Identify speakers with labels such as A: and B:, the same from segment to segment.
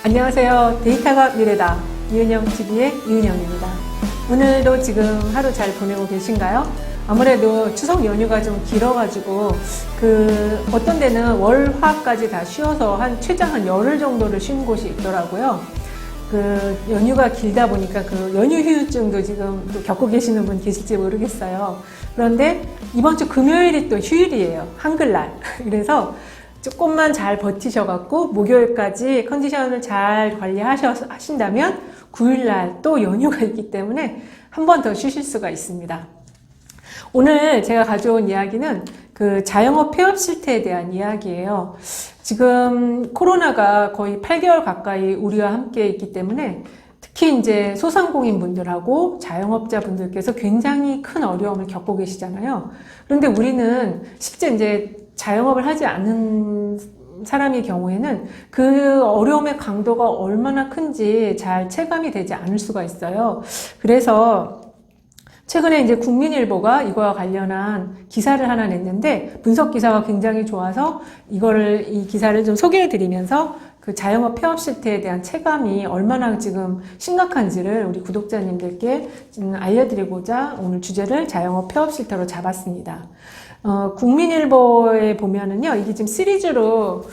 A: 안녕하세요. 데이터가 미래다. 이은영TV의 이은영입니다. 오늘도 지금 하루 잘 보내고 계신가요? 아무래도 추석 연휴가 좀 길어가지고 어떤 데는 월, 화까지 다 쉬어서 최장 한 열흘 정도를 쉰 곳이 있더라고요. 연휴가 길다 보니까 연휴 휴유증도 지금 또 겪고 계시는 분 계실지 모르겠어요. 그런데 이번 주 금요일이 또 휴일이에요. 한글날. 그래서 조금만 잘 버티셔갖고 목요일까지 컨디션을 잘 관리하신다면 9일날 또 연휴가 있기 때문에 한 번 더 쉬실 수가 있습니다. 오늘 제가 가져온 이야기는 자영업 폐업 실태에 대한 이야기예요. 지금 코로나가 거의 8개월 가까이 우리와 함께 있기 때문에 특히 이제 소상공인 분들하고 자영업자 분들께서 굉장히 큰 어려움을 겪고 계시잖아요. 그런데 우리는 실제 이제 자영업을 하지 않은 사람의 경우에는 그 어려움의 강도가 얼마나 큰지 잘 체감이 되지 않을 수가 있어요. 그래서 최근에 이제 국민일보가 이거와 관련한 기사를 하나 냈는데 분석 기사가 굉장히 좋아서 이 기사를 좀 소개해 드리면서 자영업 폐업 실태에 대한 체감이 얼마나 지금 심각한지를 우리 구독자님들께 알려드리고자 오늘 주제를 자영업 폐업 실태로 잡았습니다. 국민일보에 보면은요, 이게 지금 시리즈로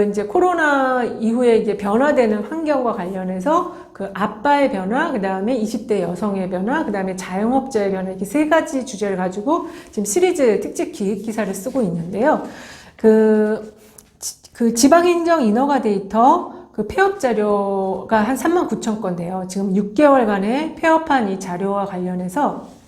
A: 이제 코로나 이후에 이제 변화되는 환경과 관련해서 아빠의 변화, 그 다음에 20대 여성의 변화, 그 다음에 자영업자의 변화, 이렇게 세 가지 주제를 가지고 지금 시리즈 특집 기획 기사를 쓰고 있는데요. 지방행정 인허가 데이터 폐업 자료가 한 39,000건대요. 지금 6개월간의 폐업한 이 자료와 관련해서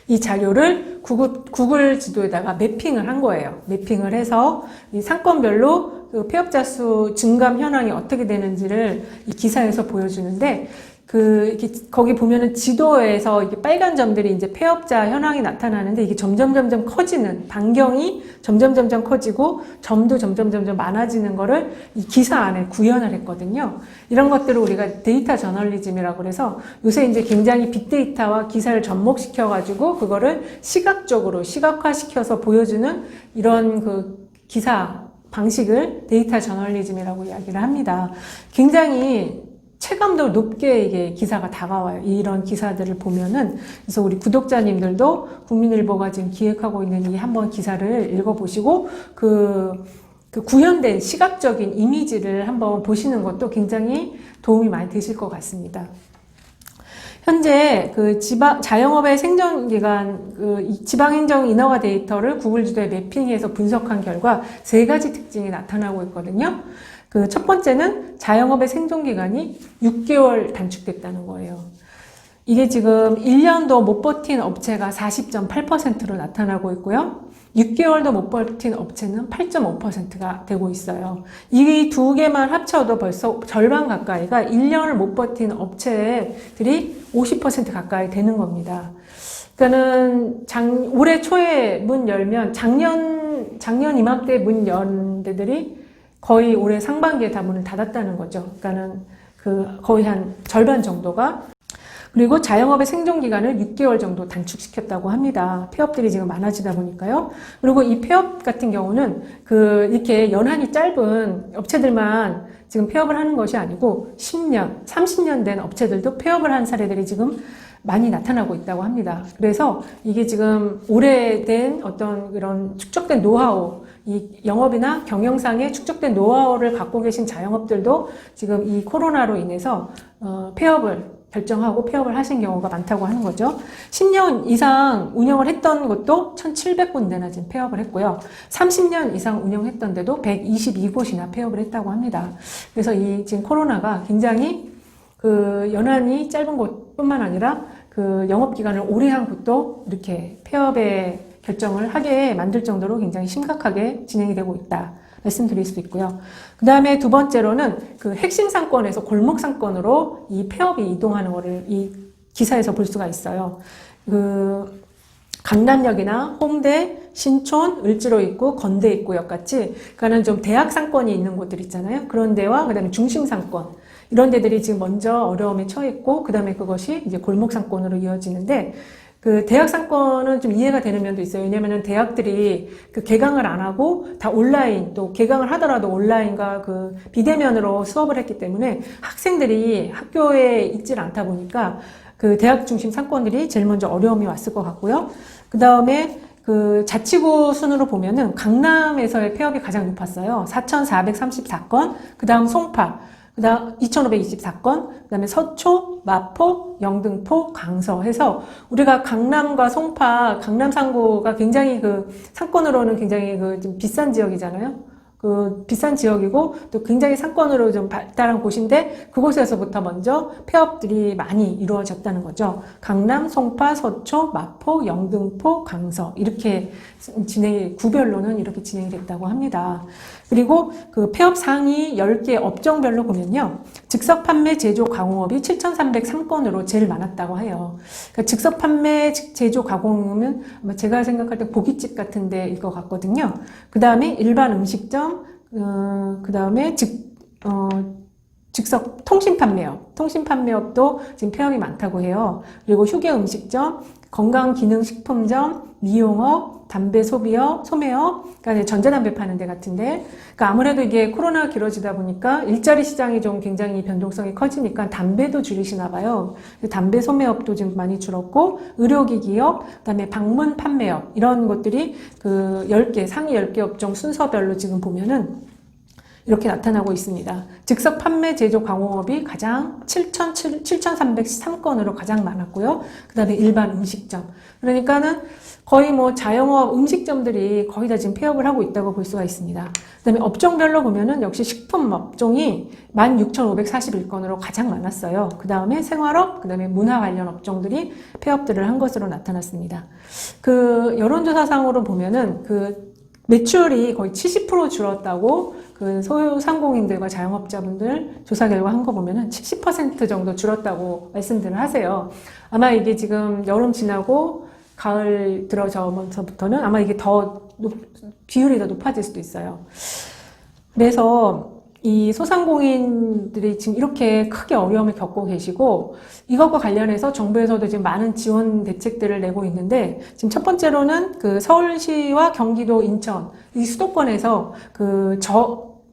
A: 이 자료를 구글 지도에다가 매핑을 한 거예요. 매핑을 해서 이 상권별로 폐업자 수 증감 현황이 어떻게 되는지를 이 기사에서 보여주는데, 이렇게 거기 보면은 지도에서 이게 빨간 점들이 이제 폐업자 현황이 나타나는데 이게 점점 커지는, 반경이 점점 커지고 점도 점점 많아지는 거를 이 기사 안에 구현을 했거든요. 이런 것들을 우리가 데이터 저널리즘이라고 그래서 요새 이제 굉장히 빅데이터와 기사를 접목시켜가지고 그거를 시각적으로 시각화시켜서 보여주는 이런 기사 방식을 데이터 저널리즘이라고 이야기를 합니다. 굉장히 체감도 높게 이게 기사가 다가와요. 이런 기사들을 보면은. 그래서 우리 구독자님들도 국민일보가 지금 기획하고 있는 이 한번 기사를 읽어보시고 구현된 시각적인 이미지를 한번 보시는 것도 굉장히 도움이 많이 되실 것 같습니다. 현재 자영업의 생존기간, 지방행정 인허가 데이터를 구글 지도에 매핑해서 분석한 결과 세 가지 특징이 나타나고 있거든요. 첫 번째는 자영업의 생존기간이 6개월 단축됐다는 거예요. 이게 지금 1년도 못 버틴 업체가 40.8%로 나타나고 있고요. 6개월도 못 버틴 업체는 8.5%가 되고 있어요. 이 두 개만 합쳐도 벌써 절반 가까이가 1년을 못 버틴 업체들이 50% 가까이 되는 겁니다. 그러니까는 올해 초에 문 열면 작년 이맘때 문 연 데들이 거의 올해 상반기에 다 문을 닫았다는 거죠. 그러니까는 거의 한 절반 정도가. 그리고 자영업의 생존기간을 6개월 정도 단축시켰다고 합니다. 폐업들이 지금 많아지다 보니까요. 그리고 이 폐업 같은 경우는 이렇게 연한이 짧은 업체들만 지금 폐업을 하는 것이 아니고 10년, 30년 된 업체들도 폐업을 한 사례들이 지금 많이 나타나고 있다고 합니다. 그래서 이게 지금 오래된 어떤 그런 축적된 노하우, 이 영업이나 경영상에 축적된 노하우를 갖고 계신 자영업들도 지금 이 코로나로 인해서 폐업을 결정하고 폐업을 하신 경우가 많다고 하는 거죠. 10년 이상 운영을 했던 곳도 1,700군데나 지금 폐업을 했고요. 30년 이상 운영했던 데도 122곳이나 폐업을 했다고 합니다. 그래서 지금 코로나가 굉장히 연한이 짧은 곳뿐만 아니라 영업기간을 오래 한 곳도 이렇게 폐업의 결정을 하게 만들 정도로 굉장히 심각하게 진행이 되고 있다 말씀드릴 수 있고요. 그 다음에 두 번째로는 핵심 상권에서 골목 상권으로 이 폐업이 이동하는 거를 이 기사에서 볼 수가 있어요. 강남역이나 홍대, 신촌, 을지로 입구, 건대 입구역 같이 그러니까는 좀 대학 상권이 있는 곳들 있잖아요. 그런 데와 그다음에 중심 상권 이런 데들이 지금 먼저 어려움에 처했고 그다음에 그것이 이제 골목 상권으로 이어지는데 그 대학 상권은 좀 이해가 되는 면도 있어요. 왜냐면은 대학들이 그 개강을 안 하고 다 온라인, 또 개강을 하더라도 온라인과 그 비대면으로 수업을 했기 때문에 학생들이 학교에 있질 않다 보니까 그 대학 중심 상권들이 제일 먼저 어려움이 왔을 것 같고요. 그 다음에 그 자치구 순으로 보면은 강남에서의 폐업이 가장 높았어요. 4,434건, 그 다음 송파, 그 다음 2,524건, 그 다음에 서초, 마포, 영등포, 강서 해서 우리가 강남과 송파, 강남 상구가 굉장히 그 상권으로는 굉장히 그 좀 비싼 지역이잖아요. 그 비싼 지역이고 또 굉장히 상권으로 좀 발달한 곳인데 그곳에서부터 먼저 폐업들이 많이 이루어졌다는 거죠. 강남, 송파, 서초, 마포, 영등포, 강서 이렇게 구별로는 이렇게 진행이 됐다고 합니다. 그리고 그 폐업 상위 10개 업종별로 보면요. 즉석 판매, 제조, 가공업이 7,303건으로 제일 많았다고 해요. 그러니까 즉석 판매, 제조, 가공은 아마 제가 생각할 때 고깃집 같은 데일 것 같거든요. 그 다음에 일반 음식점, 그 다음에 즉석 통신판매업도 지금 폐업이 많다고 해요. 그리고 휴게 음식점, 건강기능식품점, 미용업, 담배 소매업, 그러니까 전자담배 파는 데 같은데, 그러니까 아무래도 이게 코로나가 길어지다 보니까 일자리 시장이 좀 굉장히 변동성이 커지니까 담배도 줄이시나 봐요. 담배 소매업도 좀 많이 줄었고, 의료기기업, 그다음에 방문 판매업 이런 것들이 그 10개, 상위 10개 업종 순서별로 지금 보면은 이렇게 나타나고 있습니다. 즉석 판매, 제조, 가공업이 가장 7,313건으로 가장 많았고요. 그 다음에 일반 음식점. 그러니까는 거의 뭐 자영업 음식점들이 거의 다 지금 폐업을 하고 있다고 볼 수가 있습니다. 그 다음에 업종별로 보면은 역시 식품 업종이 16,541건으로 가장 많았어요. 그 다음에 생활업, 그 다음에 문화 관련 업종들이 폐업들을 한 것으로 나타났습니다. 그 여론조사상으로 보면은 그 매출이 거의 70% 줄었다고 그 소상공인들과 자영업자분들 조사 결과 한 거 보면은 70% 정도 줄었다고 말씀들을 하세요. 아마 이게 지금 여름 지나고 가을 들어서부터는 아마 이게 비율이 더 높아질 수도 있어요. 그래서 이 소상공인들이 지금 이렇게 크게 어려움을 겪고 계시고 이것과 관련해서 정부에서도 지금 많은 지원 대책들을 내고 있는데 지금 첫 번째로는 그 서울시와 경기도, 인천 이 수도권에서 그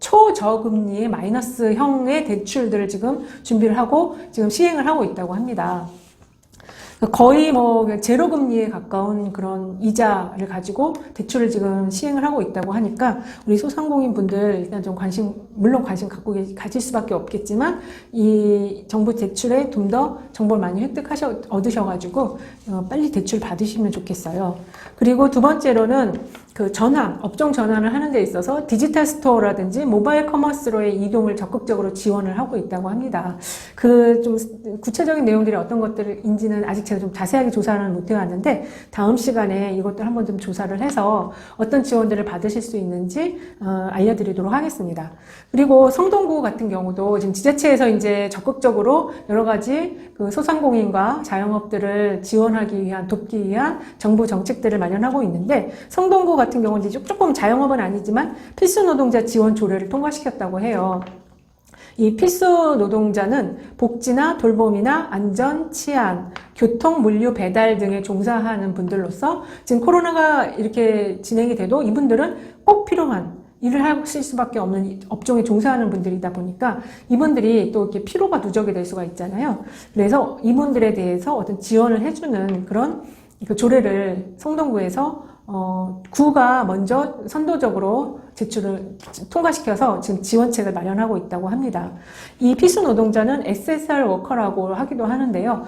A: 초저금리의 마이너스형의 대출들을 지금 준비를 하고 지금 시행을 하고 있다고 합니다. 거의 뭐 제로금리에 가까운 그런 이자를 가지고 대출을 지금 시행을 하고 있다고 하니까 우리 소상공인 분들 일단 좀 물론 관심 가질 수밖에 없겠지만 이 정부 대출에 좀 더 정보를 많이 얻으셔가지고 빨리 대출 받으시면 좋겠어요. 그리고 두 번째로는 그 업종 전환을 하는 데 있어서 디지털 스토어라든지 모바일 커머스로의 이동을 적극적으로 지원을 하고 있다고 합니다. 그 좀 구체적인 내용들이 어떤 것들인지는 아직 제가 좀 자세하게 조사를 못 해왔는데 다음 시간에 이것들 한번 좀 조사를 해서 어떤 지원들을 받으실 수 있는지 알려드리도록 하겠습니다. 그리고 성동구 같은 경우도 지금 지자체에서 이제 적극적으로 여러 가지 그 소상공인과 자영업들을 지원하기 위한 돕기 위한 정부 정책들을 마련하고 있는데 성동구 같은 경우는 조금 자영업은 아니지만 필수 노동자 지원 조례를 통과시켰다고 해요. 이 필수 노동자는 복지나 돌봄이나 안전, 치안, 교통, 물류, 배달 등에 종사하는 분들로서 지금 코로나가 이렇게 진행이 돼도 이분들은 꼭 필요한 일을 하실 수밖에 없는 업종에 종사하는 분들이다 보니까 이분들이 또 이렇게 피로가 누적이 될 수가 있잖아요. 그래서 이분들에 대해서 어떤 지원을 해주는 그런 그 조례를 성동구에서 구가 먼저 선도적으로 제출을 통과시켜서 지금 지원책을 마련하고 있다고 합니다. 이 필수 노동자는 SSR 워커라고 하기도 하는데요.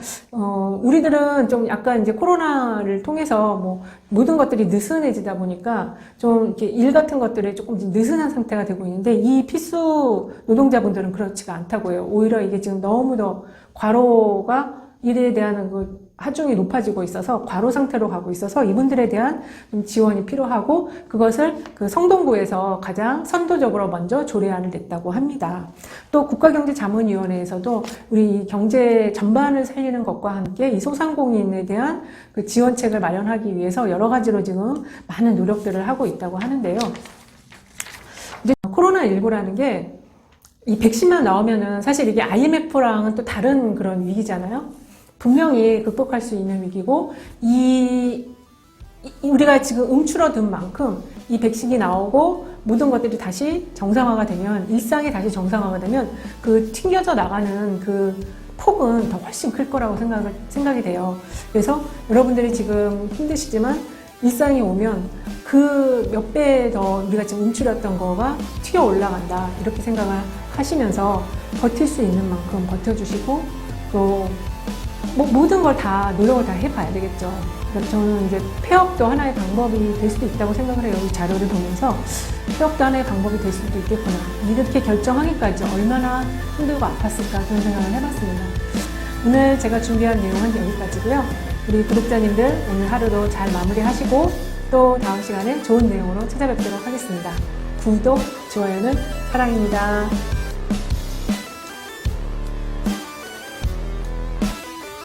A: 우리들은 좀 약간 이제 코로나를 통해서 뭐 모든 것들이 느슨해지다 보니까 좀 이렇게 일 같은 것들이 조금 느슨한 상태가 되고 있는데 이 필수 노동자분들은 그렇지가 않다고 해요. 오히려 이게 지금 너무 더 과로가 일에 대한 그 하중이 높아지고 있어서 과로 상태로 가고 있어서 이분들에 대한 좀 지원이 필요하고 그것을 그 성동구에서 가장 선도적으로 먼저 조례안을 냈다고 합니다. 또 국가경제자문위원회에서도 우리 경제 전반을 살리는 것과 함께 이 소상공인에 대한 그 지원책을 마련하기 위해서 여러 가지로 지금 많은 노력들을 하고 있다고 하는데요. 이제 코로나19라는 게 이 백신만 나오면은 사실 이게 IMF랑은 또 다른 그런 위기잖아요. 분명히 극복할 수 있는 위기고, 우리가 지금 움츠러든 만큼 이 백신이 나오고 모든 것들이 다시 정상화가 되면, 일상이 다시 정상화가 되면 그 튕겨져 나가는 그 폭은 더 훨씬 클 거라고 생각이 돼요. 그래서 여러분들이 지금 힘드시지만 일상이 오면 그 몇 배 더 우리가 지금 움츠렸던 거가 튀어 올라간다, 이렇게 생각을 하시면서 버틸 수 있는 만큼 버텨주시고, 또 모든 걸 다 노력을 다 해봐야 되겠죠. 그래서 저는 이제 폐업도 하나의 방법이 될 수도 있다고 생각을 해요. 이 자료를 보면서 폐업도 하나의 방법이 될 수도 있겠구나, 이렇게 결정하기까지 얼마나 힘들고 아팠을까, 그런 생각을 해봤습니다. 오늘 제가 준비한 내용은 여기까지고요. 우리 구독자님들 오늘 하루도 잘 마무리하시고 또 다음 시간에 좋은 내용으로 찾아뵙도록 하겠습니다. 구독, 좋아요는 사랑입니다.